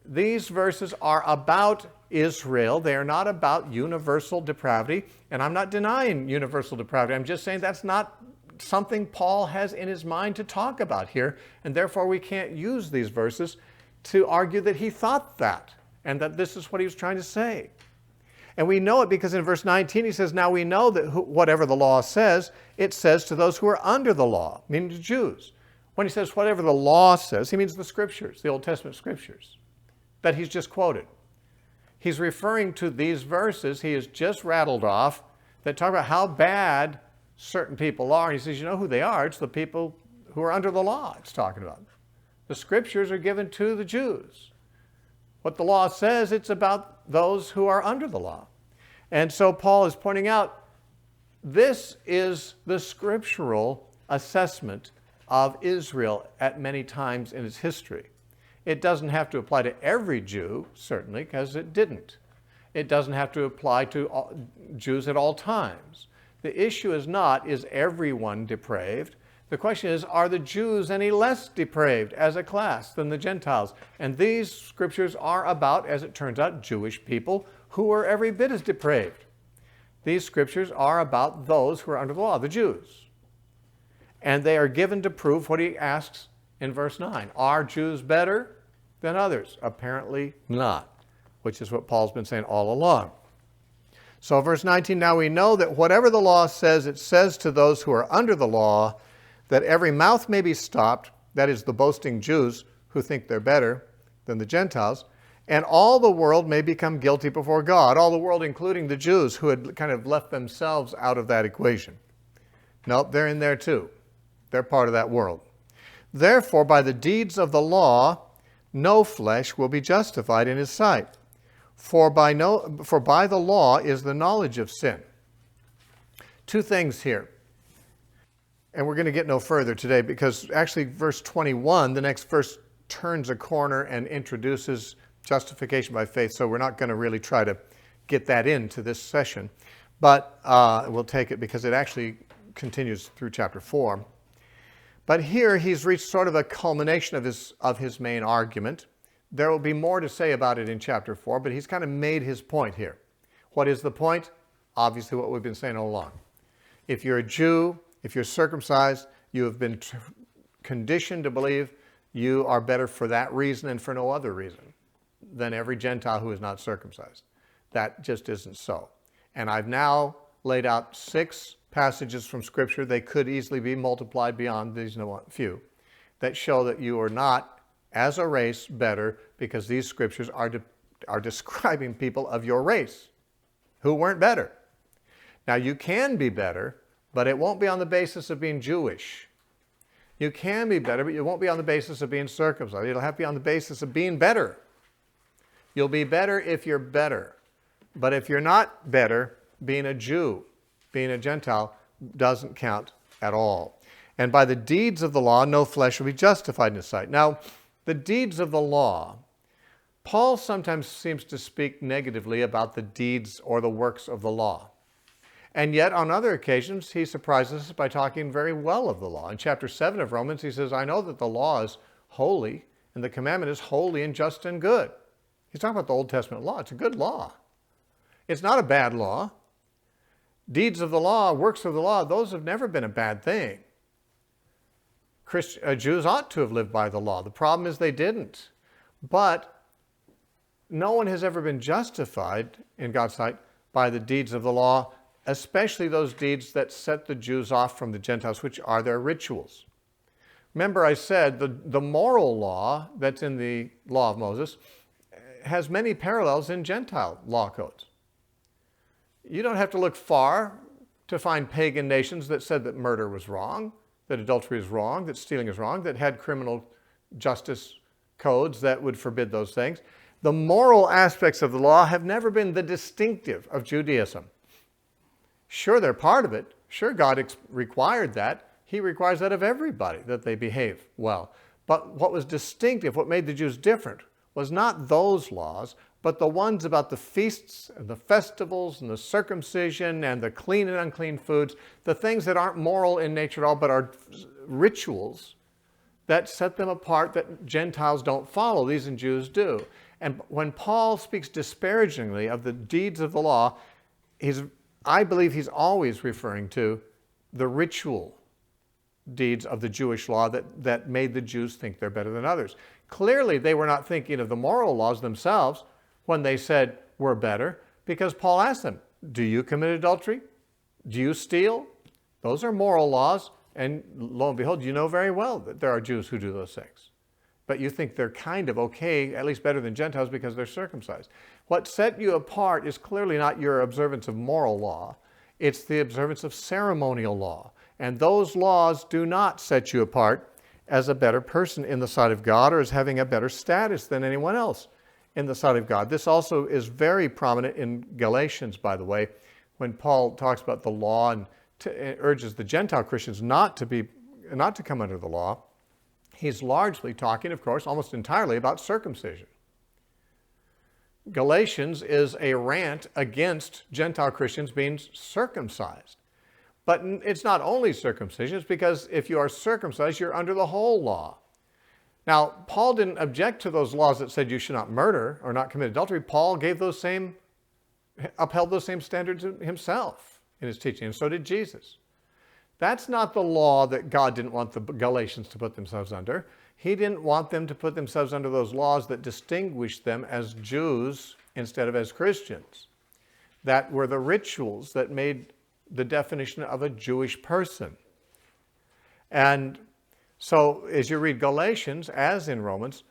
These verses are about Israel. They are not about universal depravity. And I'm not denying universal depravity. I'm just saying that's not something Paul has in his mind to talk about here. And therefore we can't use these verses to argue that he thought that and that this is what he was trying to say. And we know it because in verse 19 he says, now we know that whatever the law says, it says to those who are under the law, meaning to Jews. When he says whatever the law says, he means the scriptures, the Old Testament scriptures that he's just quoted. He's referring to these verses he has just rattled off that talk about how bad certain people are. And he says, you know who they are? It's the people who are under the law it's talking about. The scriptures are given to the Jews. What the law says, it's about those who are under the law. And so Paul is pointing out, this is the scriptural assessment of Israel at many times in its history. It doesn't have to apply to every Jew, certainly, because it didn't. It doesn't have to apply to all Jews at all times. The issue is not, is everyone depraved? The question is, are the Jews any less depraved as a class than the Gentiles? And these scriptures are about, as it turns out, Jewish people who are every bit as depraved. These scriptures are about those who are under the law, the Jews. And they are given to prove what he asks in verse 9. Are Jews better than others? Apparently not, which is what Paul's been saying all along. So verse 19, now we know that whatever the law says, it says to those who are under the law, that every mouth may be stopped, that is the boasting Jews who think they're better than the Gentiles, and all the world may become guilty before God. All the world, including the Jews who had kind of left themselves out of that equation. Nope, they're in there too. They're part of that world. Therefore, by the deeds of the law, no flesh will be justified in his sight. For by the law is the knowledge of sin. Two things here. And we're going to get no further today because actually verse 21, the next verse, turns a corner and introduces justification by faith. So we're not going to really try to get that into this session. But we'll take it because it actually continues through chapter 4. But here he's reached sort of a culmination of his main argument. There will be more to say about it in chapter 4, but he's kind of made his point here. What is the point? Obviously what we've been saying all along. If you're a Jew, if you're circumcised, you have been conditioned to believe you are better for that reason and for no other reason than every Gentile who is not circumcised. That just isn't so. And I've now laid out 6 passages from Scripture, they could easily be multiplied beyond these few, that show that you are not, as a race, better because these Scriptures are describing people of your race who weren't better. Now, you can be better, but it won't be on the basis of being Jewish. You can be better, but you won't be on the basis of being circumcised. It'll have to be on the basis of being better. You'll be better if you're better. But if you're not better, being a Jew, being a Gentile, doesn't count at all. And by the deeds of the law, no flesh will be justified in his sight. Now, the deeds of the law, Paul sometimes seems to speak negatively about the deeds or the works of the law. And yet, on other occasions, he surprises us by talking very well of the law. In chapter 7 of Romans, he says, I know that the law is holy, and the commandment is holy and just and good. He's talking about the Old Testament law. It's a good law. It's not a bad law. Deeds of the law, works of the law, those have never been a bad thing. Jews ought to have lived by the law. The problem is they didn't. But no one has ever been justified in God's sight by the deeds of the law, especially those deeds that set the Jews off from the Gentiles, which are their rituals. Remember, I said the moral law that's in the law of Moses has many parallels in Gentile law codes. You don't have to look far to find pagan nations that said that murder was wrong, that adultery is wrong, that stealing is wrong, that had criminal justice codes that would forbid those things. The moral aspects of the law have never been the distinctive of Judaism. Sure, they're part of it. Sure, God required that. He requires that of everybody, that they behave well. But what was distinctive, what made the Jews different, was not those laws, but the ones about the feasts and the festivals and the circumcision and the clean and unclean foods, the things that aren't moral in nature at all, but are rituals that set them apart that Gentiles don't follow. These and Jews do. And when Paul speaks disparagingly of the deeds of the law, I believe he's always referring to the ritual deeds of the Jewish law that made the Jews think they're better than others. Clearly, they were not thinking of the moral laws themselves when they said we're better, because Paul asked them, do you commit adultery? Do you steal? Those are moral laws, and lo and behold, you know very well that there are Jews who do those things. But you think they're kind of okay, at least better than Gentiles, because they're circumcised. What set you apart is clearly not your observance of moral law. It's the observance of ceremonial law. And those laws do not set you apart as a better person in the sight of God or as having a better status than anyone else in the sight of God. This also is very prominent in Galatians, by the way, when Paul talks about the law and urges the Gentile Christians not to come under the law. He's largely talking, of course, almost entirely about circumcision. Galatians is a rant against Gentile Christians being circumcised. But it's not only circumcision, it's because if you are circumcised, you're under the whole law. Now, Paul didn't object to those laws that said you should not murder or not commit adultery. Paul upheld those same standards himself in his teaching, and so did Jesus. That's not the law that God didn't want the Galatians to put themselves under. He didn't want them to put themselves under those laws that distinguished them as Jews instead of as Christians. That were the rituals that made the definition of a Jewish person. And so as you read Galatians, as in Romans,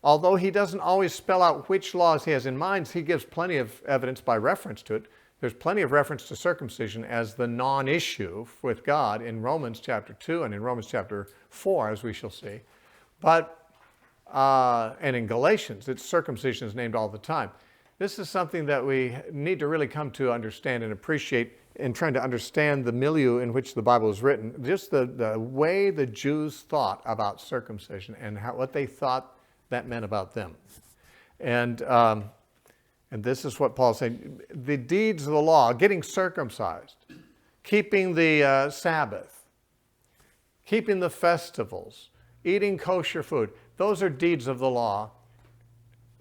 although he doesn't always spell out which laws he has in mind, he gives plenty of evidence by reference to it. There's plenty of reference to circumcision as the non-issue with God in Romans chapter 2 and in Romans chapter 4, as we shall see. But, and in Galatians, circumcision is named all the time. This is something that we need to really come to understand and appreciate in trying to understand the milieu in which the Bible is written. Just the way the Jews thought about circumcision and what they thought that meant about them. And this is what Paul's saying. The deeds of the law, getting circumcised, keeping the Sabbath, keeping the festivals, eating kosher food, those are deeds of the law.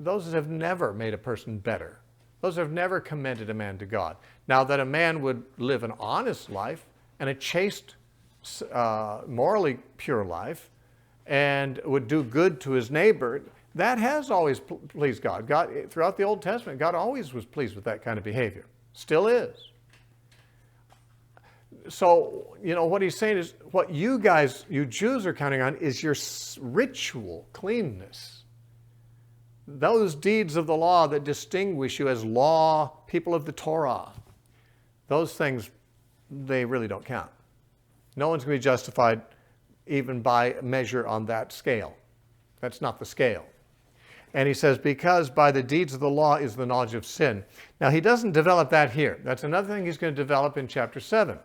Those have never made a person better. Those have never commended a man to God. Now, that a man would live an honest life and a chaste, morally pure life and would do good to his neighbor, that has always pleased God. Throughout the Old Testament, God always was pleased with that kind of behavior. Still is. So, what he's saying is, what you Jews are counting on is your ritual cleanness. Those deeds of the law that distinguish you as law, people of the Torah, those things, they really don't count. No one's going to be justified even by measure on that scale. That's not the scale. And he says, because by the deeds of the law is the knowledge of sin. Now, he doesn't develop that here. That's another thing he's going to develop in chapter 7.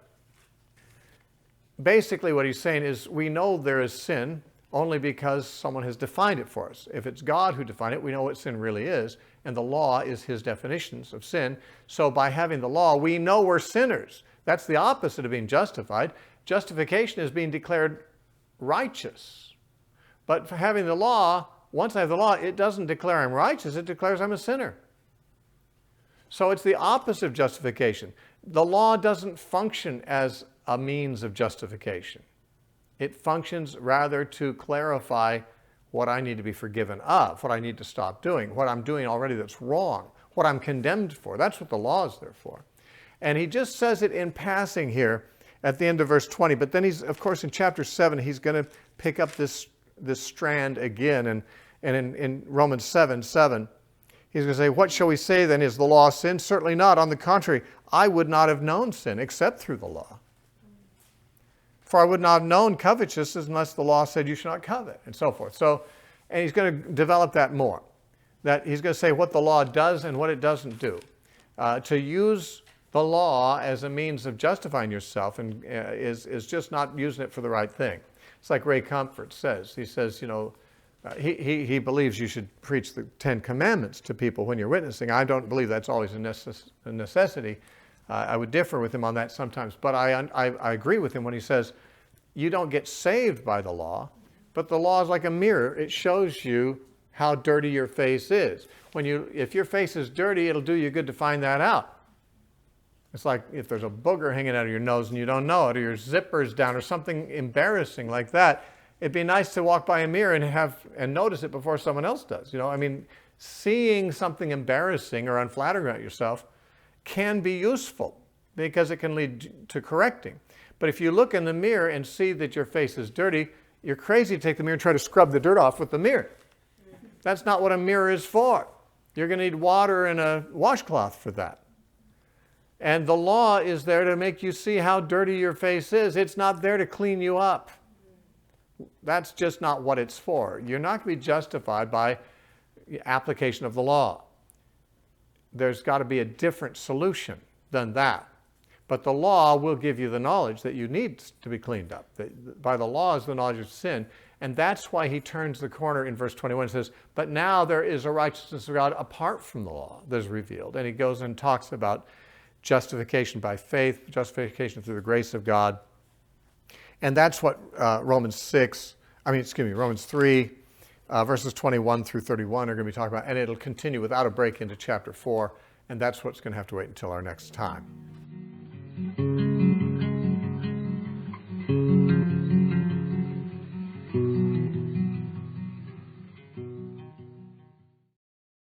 Basically, what he's saying is we know there is sin only because someone has defined it for us. If it's God who defined it, we know what sin really is, and the law is his definitions of sin. So by having the law, we know we're sinners. That's the opposite of being justified. Justification is being declared righteous. But for having the law, once I have the law, it doesn't declare I'm righteous, it declares I'm a sinner. So it's the opposite of justification. The law doesn't function as a means of justification. It functions rather to clarify what I need to be forgiven of, what I need to stop doing, what I'm doing already that's wrong, what I'm condemned for. That's what the law is there for. And he just says it in passing here at the end of verse 20. But then he's, of course, in chapter 7, he's going to pick up this strand again. And in Romans 7:7, he's going to say, what shall we say then? Is the law sin? Certainly not. On the contrary, I would not have known sin except through the law. For I would not have known covetousness unless the law said you should not covet, and so forth. So, and he's going to develop that more. That he's going to say what the law does and what it doesn't do. To use the law as a means of justifying yourself and is just not using it for the right thing. It's like Ray Comfort says. He says, you know, he believes you should preach the 10 Commandments to people when you're witnessing. I don't believe that's always a necessity. I would differ with him on that sometimes, but I agree with him when he says you don't get saved by the law, but the law is like a mirror. It shows you how dirty your face is. If your face is dirty, it'll do you good to find that out. It's like if there's a booger hanging out of your nose and you don't know it, or your zipper's down, or something embarrassing like that. It'd be nice to walk by a mirror and notice it before someone else does. You know, I mean, seeing something embarrassing or unflattering about yourself can be useful because it can lead to correcting. But if you look in the mirror and see that your face is dirty, you're crazy to take the mirror and try to scrub the dirt off with the mirror. That's not what a mirror is for. You're going to need water and a washcloth for that. And the law is there to make you see how dirty your face is. It's not there to clean you up. That's just not what it's for. You're not going to be justified by application of the law. There's got to be a different solution than that. But the law will give you the knowledge that you need to be cleaned up. By the law is the knowledge of sin. And that's why he turns the corner in verse 21 and says, but now there is a righteousness of God apart from the law that is revealed. And he goes and talks about justification by faith, justification through the grace of God. And that's what Romans 3, verses 21 through 31 are going to be talking about. And it'll continue without a break into chapter 4. And that's what's going to have to wait until our next time.